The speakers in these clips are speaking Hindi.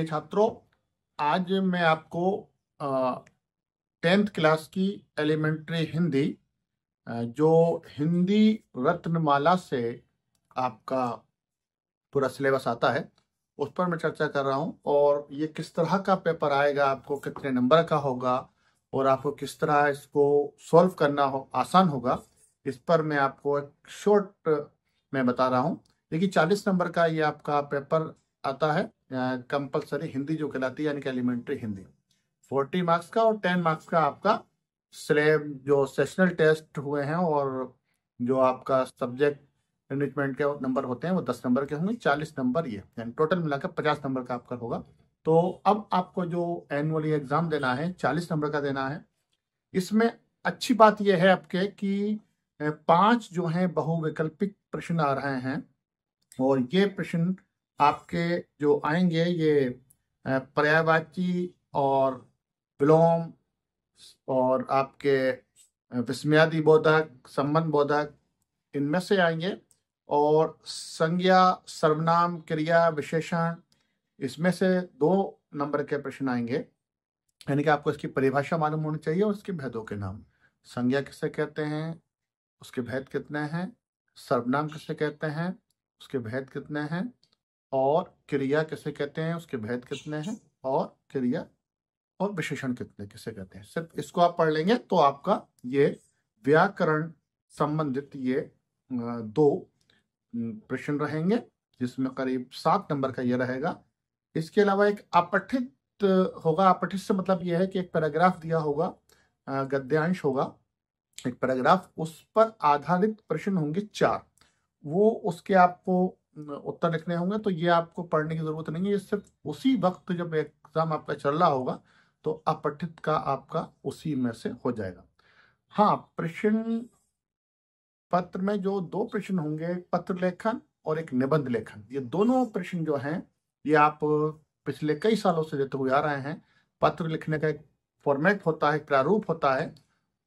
प्रिय छात्रों, आज मैं आपको 10th क्लास की एलिमेंट्री हिंदी जो हिंदी रत्नमाला से आपका पूरा सिलेबस आता है उस पर मैं चर्चा कर रहा हूं। और ये किस तरह का पेपर आएगा, आपको कितने नंबर का होगा और आपको किस तरह इसको सॉल्व करना आसान होगा, इस पर मैं आपको एक शॉर्ट में बता रहा हूं। देखिए 40 नंबर का ये आपका पेपर आता है कंपलसरी हिंदी जो कहलाती है, यानी कि एलिमेंट्री हिंदी। 40 मार्क्स का और 10 मार्क्स का आपका स्लेब जो सेशनल टेस्ट हुए हैं और जो आपका सब्जेक्ट मैनेजमेंट के नंबर होते हैं वो 10 नंबर के होंगे। 40 नंबर ये यानी टोटल मिलाकर 50 नंबर का आपका होगा। तो अब आपको जो एनुअली एग्जाम देना है 40 नंबर का देना है। इसमें अच्छी बात यह है आपके कि 5 जो हैं बहुविकल्पिक प्रश्न आ रहे हैं और ये प्रश्न आपके जो आएंगे ये पर्यायवाची और विलोम और आपके विस्मयादि बोधक, संबंध बोधक, इनमें से आएंगे। और संज्ञा, सर्वनाम, क्रिया, विशेषण, इसमें से 2 नंबर के प्रश्न आएंगे। यानी कि आपको इसकी परिभाषा मालूम होनी चाहिए और इसके भेदों के नाम। संज्ञा किसे कहते हैं, उसके भेद कितने हैं, सर्वनाम किसे कहते हैं, उसके भेद कितने हैं, और क्रिया किसे कहते हैं, उसके भेद कितने हैं, और क्रिया और विशेषण किसे कहते हैं। सिर्फ इसको आप पढ़ लेंगे तो आपका ये व्याकरण संबंधित ये 2 प्रश्न रहेंगे, जिसमें करीब 7 नंबर का ये रहेगा। इसके अलावा एक अपठित होगा। अपठित से मतलब यह है कि एक पैराग्राफ दिया होगा, गद्यांश होगा एक पैराग्राफ, उस पर आधारित प्रश्न होंगे 4। वो उसके आपको उत्तर लिखने होंगे। तो ये आपको पढ़ने की जरूरत नहीं है, ये सिर्फ उसी वक्त जब एग्जाम आपका चल रहा होगा तो अपठित का आपका उसी में से हो जाएगा। हाँ, प्रश्न पत्र में जो 2 प्रश्न होंगे, पत्र लेखन और एक निबंध लेखन, ये दोनों प्रश्न जो हैं ये आप पिछले कई सालों से देते हुए आ रहे हैं। पत्र लिखने का एक फॉर्मेट होता है, एक प्रारूप होता है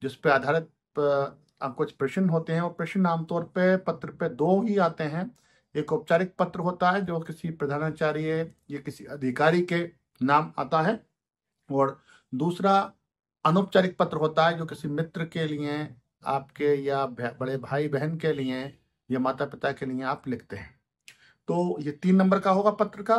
जिस पे आधारित कुछ प्रश्न होते हैं और प्रश्न आमतौर पे पत्र पे 2 ही आते हैं। एक औपचारिक पत्र होता है जो किसी प्रधानाचार्य या किसी अधिकारी के नाम आता है, और दूसरा अनौपचारिक पत्र होता है जो किसी मित्र के लिए आपके या बड़े भाई बहन के लिए या माता पिता के लिए आप लिखते हैं। तो ये 3 नंबर का होगा पत्र का,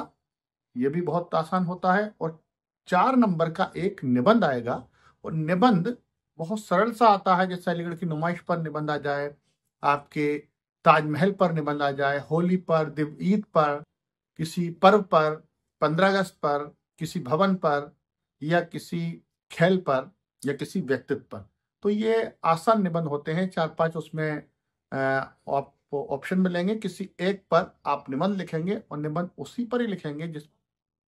ये भी बहुत आसान होता है। और 4 नंबर का एक निबंध आएगा, और निबंध बहुत सरल सा आता है, जैसे अलीगढ़ की नुमाइश पर निबंध आ जाए, आपके ताजमहल पर निबंध आ जाए, होली पर, ईद पर, किसी पर्व पर, 15 अगस्त पर, किसी भवन पर, या किसी खेल पर, या किसी व्यक्तित्व पर। तो ये आसान निबंध होते हैं। 4-5 उसमें आपको ऑप्शन मिलेंगे। किसी एक पर आप निबंध लिखेंगे और निबंध उसी पर ही लिखेंगे जिस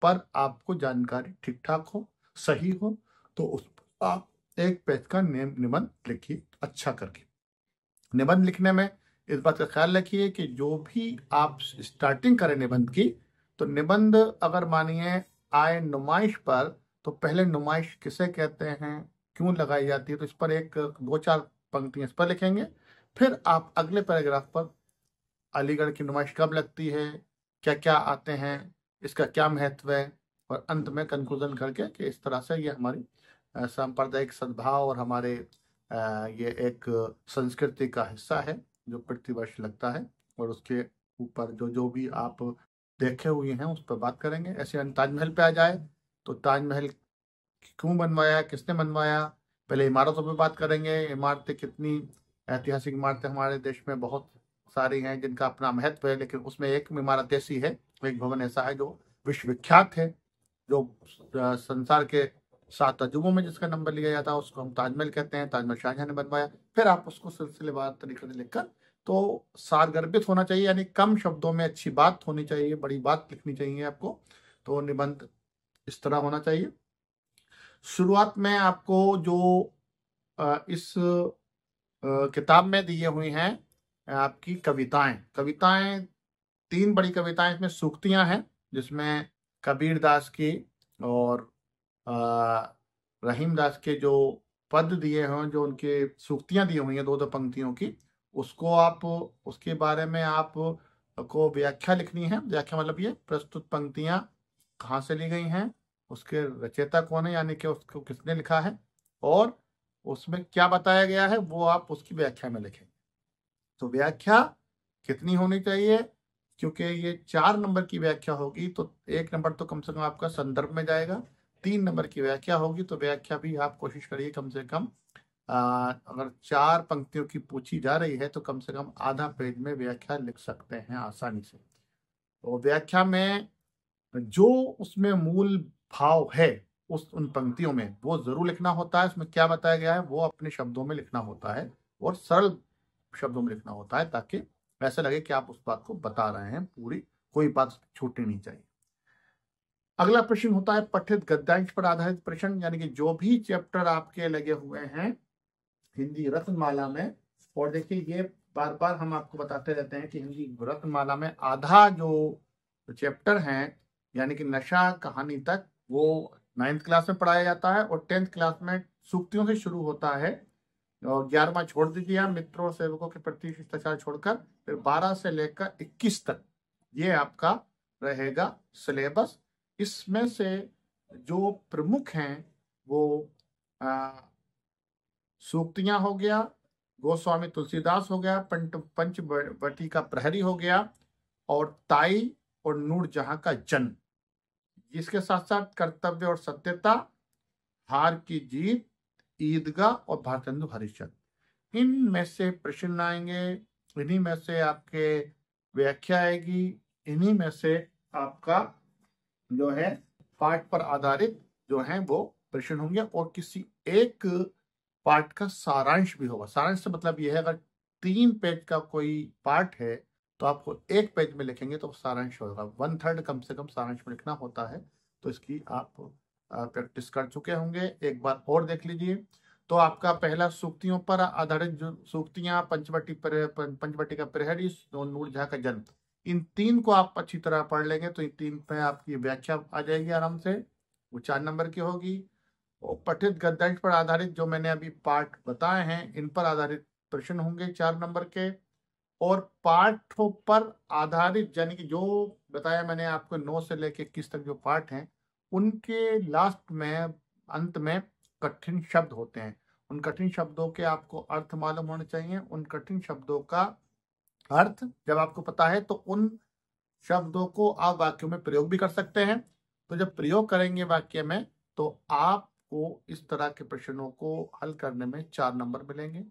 पर आपको जानकारी ठीक ठाक हो, सही हो, तो उस आप एक पेज का निबंध लिखिए अच्छा करके। निबंध लिखने में इस बात का ख्याल रखिए कि जो भी आप स्टार्टिंग करें निबंध की, तो निबंध अगर मानिए आए नुमाइश पर, तो पहले नुमाइश किसे कहते हैं, क्यों लगाई जाती है, तो इस पर एक 2-4 पंक्तियां इस पर लिखेंगे। फिर आप अगले पैराग्राफ पर अलीगढ़ की नुमाइश कब लगती है, क्या क्या आते हैं, इसका क्या महत्व है, और अंत में कंक्लूजन करके कि इस तरह से ये हमारी सांप्रदायिक सद्भाव और हमारे ये एक संस्कृति का हिस्सा है जो प्रतिवर्ष लगता है। और उसके ऊपर जो जो भी आप देखे हुए हैं उस पर बात करेंगे। ऐसे ताजमहल पे आ जाए तो ताजमहल क्यों बनवाया, किसने बनवाया, पहले इमारतों पे बात करेंगे। इमारतें कितनी ऐतिहासिक इमारतें हमारे देश में बहुत सारी हैं जिनका अपना महत्व है, लेकिन उसमें एक इमारत ऐसी है, एक भवन ऐसा है जो विश्वविख्यात है, जो संसार के 7 अजूबों में जिसका नंबर लिया जाता है, उसको हम ताजमहल कहते हैं। ताजमहल शाहजहां ने बनवाया। फिर आप उसको सिलसिलेवार तरीके से लिखकर, तो सारगर्भित होना चाहिए, यानी कम शब्दों में अच्छी बात होनी चाहिए, बड़ी बात लिखनी चाहिए आपको। तो निबंध इस तरह होना चाहिए। शुरुआत में आपको जो इस किताब में दिए हुई हैं आपकी कविताएं 3 बड़ी कविताएं इसमें सूक्तियां हैं, जिसमें कबीर दास की और रहीम दास के जो पद दिए हैं, जो उनके सूक्तियां दी हुई हैं 2-2 पंक्तियों की, उसको आप उसके बारे में आप को व्याख्या लिखनी है। व्याख्या मतलब ये प्रस्तुत पंक्तियां कहाँ से ली गई हैं, उसके रचयिता कौन है, यानी कि उसको किसने लिखा है, और उसमें क्या बताया गया है, वो आप उसकी व्याख्या में लिखेंगे। तो व्याख्या कितनी होनी चाहिए, क्योंकि ये 4 नंबर की व्याख्या होगी तो 1 नंबर तो कम से कम आपका संदर्भ में जाएगा। 3 नंबर की व्याख्या होगी तो व्याख्या भी आप कोशिश करिए कम से कम अगर 4 पंक्तियों की पूछी जा रही है तो कम से कम आधा पेज में व्याख्या लिख सकते हैं आसानी से। तो व्याख्या में जो उसमें मूल भाव है उन पंक्तियों में वो जरूर लिखना होता है। उसमें क्या बताया गया है वो अपने शब्दों में लिखना होता है और सरल शब्दों में लिखना होता है, ताकि ऐसा लगे कि आप उस बात को बता रहे हैं, पूरी कोई बात छूटनी नहीं चाहिए। अगला प्रश्न होता है पठित गद्यांश पर आधारित प्रश्न, यानी कि जो भी चैप्टर आपके लगे हुए हैं हिंदी रत्नमाला में, और देखिए ये बार बार हम आपको बताते रहते हैं कि हिंदी रत्नमाला में आधा जो चैप्टर हैं यानी कि नशा कहानी तक वो 9th क्लास में पढ़ाया जाता है, और 10th क्लास में सूक्तियों से शुरू होता है, और 11वां छोड़ दीजिए आप मित्रों और सेवकों के प्रति शिष्टाचार छोड़कर, फिर 12 से लेकर 21 तक ये आपका रहेगा सिलेबस। इसमें से जो प्रमुख हैं वो सूक्तियां हो गया, गोस्वामी तुलसीदास हो गया, पंचवटी का प्रहरी हो गया, और ताई और नूरजहां का जन्म, जिसके साथ साथ कर्तव्य और सत्यता, हार की जीत, ईदगाह और भारतेंदु हरिश्चंद्र, इनमें से प्रश्न आएंगे, इन्हीं में से आपके व्याख्या आएगी, इन्हीं में से आपका जो है पाठ पर आधारित जो है वो प्रश्न होंगे, और किसी एक पाठ का सारांश भी होगा। सारांश से मतलब यह है अगर 3 पेज का कोई पाठ है तो आपको 1 पेज में लिखेंगे तो सारांश होगा, 1/3 कम से कम सारांश में लिखना होता है। तो इसकी आप प्रैक्टिस कर चुके होंगे, एक बार और देख लीजिए। तो आपका पहला सूक्तियों पर आधारित जो सूक्तियां, पंचवटी का प्रहरी, नूरजहां का जन्म, इन 3 को आप अच्छी तरह पढ़ लेंगे तो इन 3 पे आपकी व्याख्या आ जाएगी आराम से, वो 4 नंबर की होगी। और पठित गद्यांश पर आधारित जो मैंने अभी पाठ बताए हैं इन पर आधारित प्रश्न होंगे 4 नंबर के, और पाठों पर आधारित यानी कि जो बताया मैंने आपको 9 से लेके 21 तक जो पाठ हैं उनके लास्ट में अंत में कठिन शब्द होते हैं। उन कठिन शब्दों के आपको अर्थ मालूम होने चाहिए। उन कठिन शब्दों का अर्थ जब आपको पता है तो उन शब्दों को आप वाक्यों में प्रयोग भी कर सकते हैं। तो जब प्रयोग करेंगे वाक्य में तो आपको इस तरह के प्रश्नों को हल करने में 4 नंबर मिलेंगे।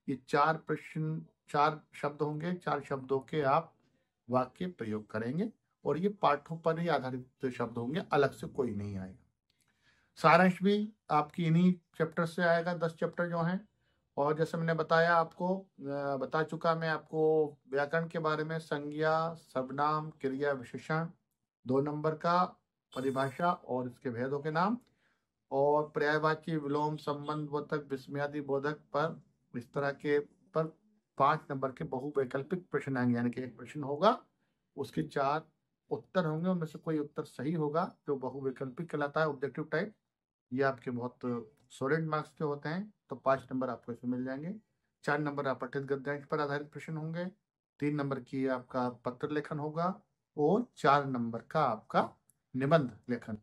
ये 4 प्रश्न, 4 शब्द होंगे, 4 शब्दों के आप वाक्य प्रयोग करेंगे, और ये पाठों पर ही आधारित शब्द होंगे, अलग से कोई नहीं आएगा। सारांश भी आपकी इन्हीं चैप्टर से आएगा, 10 चैप्टर जो हैं। और जैसे मैंने बताया आपको, बता चुका मैं आपको व्याकरण के बारे में, संज्ञा, सर्वनाम, क्रिया, विशेषण, 2 नंबर का परिभाषा और इसके भेदों के नाम, और पर्यायवाची, विलोम, संबंध बोधक, विस्मयादि बोधक पर इस तरह के पर 5 नंबर के बहुवैकल्पिक प्रश्न आएंगे, यानी कि एक प्रश्न होगा उसके 4 उत्तर होंगे, उनमें से कोई उत्तर सही होगा जो बहुवैकल्पिक कहलाता है, ऑब्जेक्टिव टाइप। ये आपके बहुत सॉलिड मार्क्स के होते हैं, तो 5 नंबर आपको इसमें मिल जाएंगे। 4 नंबर आप पठित गद्यांश पर आधारित प्रश्न होंगे, 3 नंबर की आपका पत्र लेखन होगा, और 4 नंबर का आपका निबंध लेखन।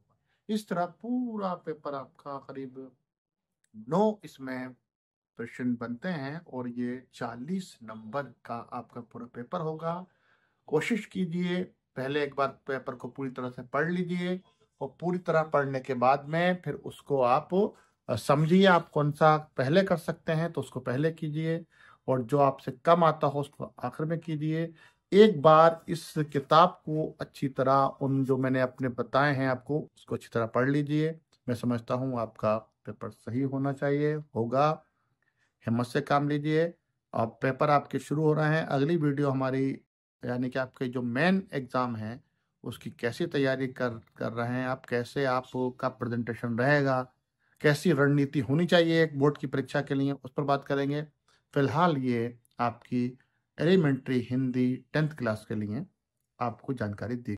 इस तरह पूरा पेपर आपका करीब 9 इसमें प्रश्न बनते हैं, और ये 40 नंबर का आपका पूरा पेपर होगा। कोशिश कीजिए पहले एक बार पेपर को पूरी तरह से पढ़ लीजिए, और पूरी तरह पढ़ने के बाद में फिर उसको आप समझिए आप कौन सा पहले कर सकते हैं तो उसको पहले कीजिए, और जो आपसे कम आता हो उसको आखिर में कीजिए। एक बार इस किताब को अच्छी तरह, उन जो मैंने अपने बताए हैं आपको, उसको अच्छी तरह पढ़ लीजिए। मैं समझता हूँ आपका पेपर सही होना चाहिए, होगा। हिम्मत से काम लीजिए। अब पेपर आपके शुरू हो रहे हैं। अगली वीडियो हमारी यानी कि आपके जो मेन एग्ज़ाम है उसकी कैसी तैयारी कर रहे हैं आप, कैसे आपका प्रेजेंटेशन रहेगा, कैसी रणनीति होनी चाहिए एक बोर्ड की परीक्षा के लिए, उस पर बात करेंगे। फिलहाल ये आपकी एलिमेंट्री हिंदी 10th क्लास के लिए आपको जानकारी दी।